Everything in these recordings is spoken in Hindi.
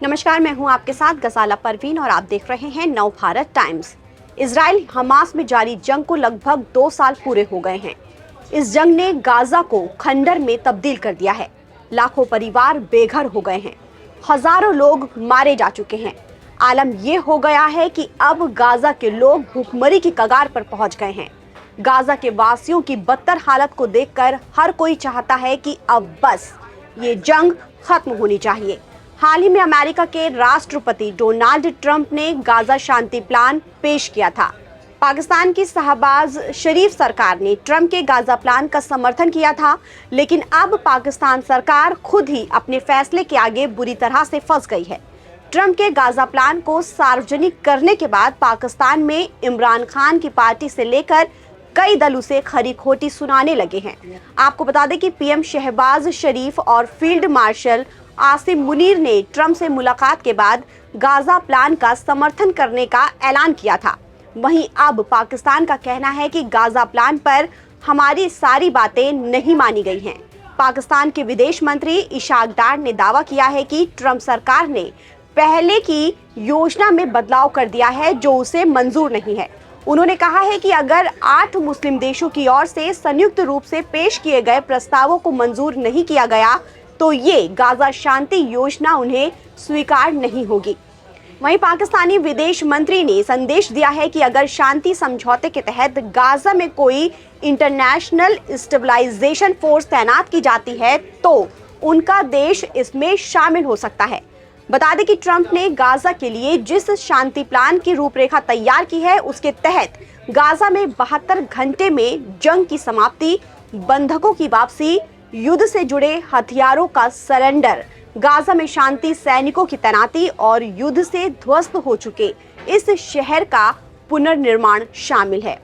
नमस्कार, मैं हूं आपके साथ गजाला परवीन और आप देख रहे हैं नव भारत टाइम्स। इजराइल हमास में जारी जंग को लगभग 2 साल पूरे हो गए हैं। इस जंग ने गाजा को खंडर में तब्दील कर दिया है। लाखों परिवार बेघर हो गए हैं, हजारों लोग मारे जा चुके हैं। आलम यह हो गया है कि अब गाजा के लोग भूखमरी की कगार पर पहुंच गए हैं। गाजा के वासियों की बदतर हालत को देखकर हर कोई चाहता है कि अब बस ये जंग खत्म होनी चाहिए। हाल ही में अमेरिका के राष्ट्रपति डोनाल्ड ट्रंप ने गाजा शांति प्लान पेश किया था। पाकिस्तान की शहबाज शरीफ सरकार ने ट्रंप के गाजा प्लान का समर्थन किया था, लेकिन अब पाकिस्तान सरकार खुद ही अपने फैसले के आगे बुरी तरह से फंस गई है। ट्रंप के गाजा प्लान को सार्वजनिक करने के बाद पाकिस्तान में इमरान खान की पार्टी से लेकर कई दल उसे खरी खोटी सुनाने लगे हैं। आपको बता दें कि पीएम शहबाज शरीफ और फील्ड मार्शल आसिम मुनीर ने ट्रंप से मुलाकात के बाद गाजा प्लान का समर्थन करने का ऐलान किया था। वहीं अब पाकिस्तान का कहना है कि गाजा प्लान पर हमारी सारी बातें नहीं मानी गई हैं। पाकिस्तान के विदेश मंत्री इशाक डार ने दावा किया है कि ट्रंप सरकार ने पहले की योजना में बदलाव कर दिया है जो उसे मंजूर नहीं है। उन्होंने कहा है कि अगर 8 मुस्लिम देशों की ओर से संयुक्त रूप से पेश किए गए प्रस्तावों को मंजूर नहीं किया गया तो ये गाजा शांति योजना उन्हें स्वीकार नहीं होगी। वहीं पाकिस्तानी विदेश मंत्री ने संदेश दिया है कि अगर शांति समझौते के तहत गाजा में कोई इंटरनेशनल स्टेबलाइजेशन फोर्स तैनात की जाती है तो उनका देश इसमें शामिल हो सकता है। बता दें कि ट्रंप ने गाजा के लिए जिस शांति प्लान की रूपरेखा तैयार की है उसके तहत गाजा में 72 घंटे में जंग की समाप्ति, बंधकों की वापसी, युद्ध से जुड़े हथियारों का सरेंडर, गाजा में शांति सैनिकों की तैनाती और युद्ध से ध्वस्त हो चुके इस शहर का पुनर्निर्माण शामिल है।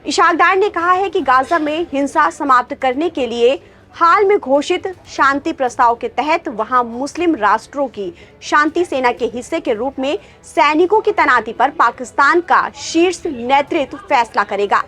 इशाक डार ने कहा है कि गाजा में हिंसा समाप्त करने के लिए हाल में घोषित शांति प्रस्ताव के तहत वहां मुस्लिम राष्ट्रों की शांति सेना के हिस्से के रूप में सैनिकों की तैनाती पर पाकिस्तान का शीर्ष नेतृत्व फैसला करेगा।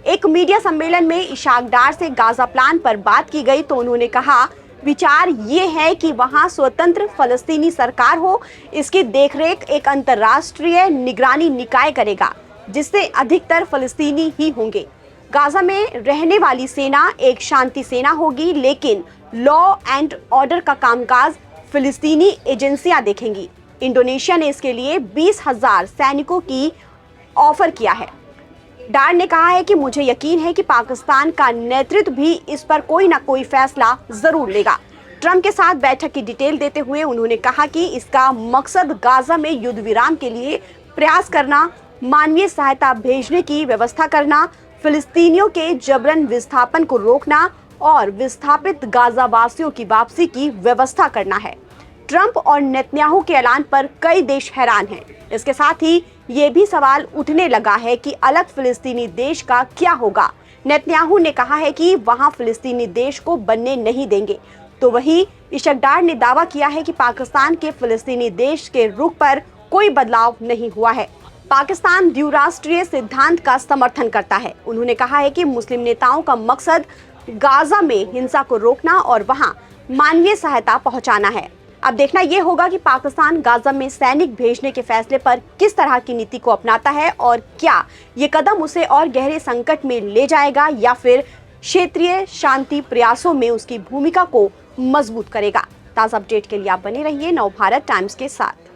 एक मीडिया सम्मेलन में इशाक डार से गाजा प्लान पर बात की गई तो उन्होंने कहा, विचार ये है कि वहां स्वतंत्र फलस्तीनी सरकार हो, इसकी देखरेख एक अंतर्राष्ट्रीय निगरानी निकाय करेगा जिससे अधिकतर फलस्तीनी ही होंगे। गाजा में रहने वाली सेना एक शांति सेना होगी, लेकिन लॉ एंड ऑर्डर का कामकाज फिलिस्तीनी एजेंसियां देखेंगी। इंडोनेशिया ने इसके लिए 20,000 सैनिकों की ऑफर किया है। डार ने कहा है कि मुझे यकीन है कि पाकिस्तान का नेतृत्व भी इस पर कोई ना कोई फैसला जरूर लेगा। ट्रंप के साथ बैठक की डिटेल देते हुए उन्होंने कहा कि इसका मकसद गाजा में युद्ध विराम के लिए प्रयास करना, मानवीय सहायता भेजने की व्यवस्था करना, फिलिस्तीनियों के जबरन विस्थापन को रोकना और विस्थापित गाजा वासियों की वापसी की व्यवस्था करना है। ट्रंप और नेतन्याहू के ऐलान पर कई देश हैरान हैं। इसके साथ ही ये भी सवाल उठने लगा है कि अलग फिलिस्तीनी देश का क्या होगा। नेतन्याहू ने कहा है कि वहां फिलिस्तीनी देश को बनने नहीं देंगे, तो वहीं इशाक डार ने दावा किया है कि पाकिस्तान के फिलिस्तीनी देश के रुख पर कोई बदलाव नहीं हुआ है। पाकिस्तान द्विराष्ट्रीय सिद्धांत का समर्थन करता है। उन्होंने कहा है कि मुस्लिम नेताओं का मकसद गाजा में हिंसा को रोकना और वहां मानवीय सहायता पहुंचाना है। अब देखना यह होगा कि पाकिस्तान गाजा में सैनिक भेजने के फैसले पर किस तरह की नीति को अपनाता है और क्या ये कदम उसे और गहरे संकट में ले जाएगा या फिर क्षेत्रीय शांति प्रयासों में उसकी भूमिका को मजबूत करेगा। ताज़ा अपडेट के लिए आप बने रहिए नव भारत टाइम्स के साथ।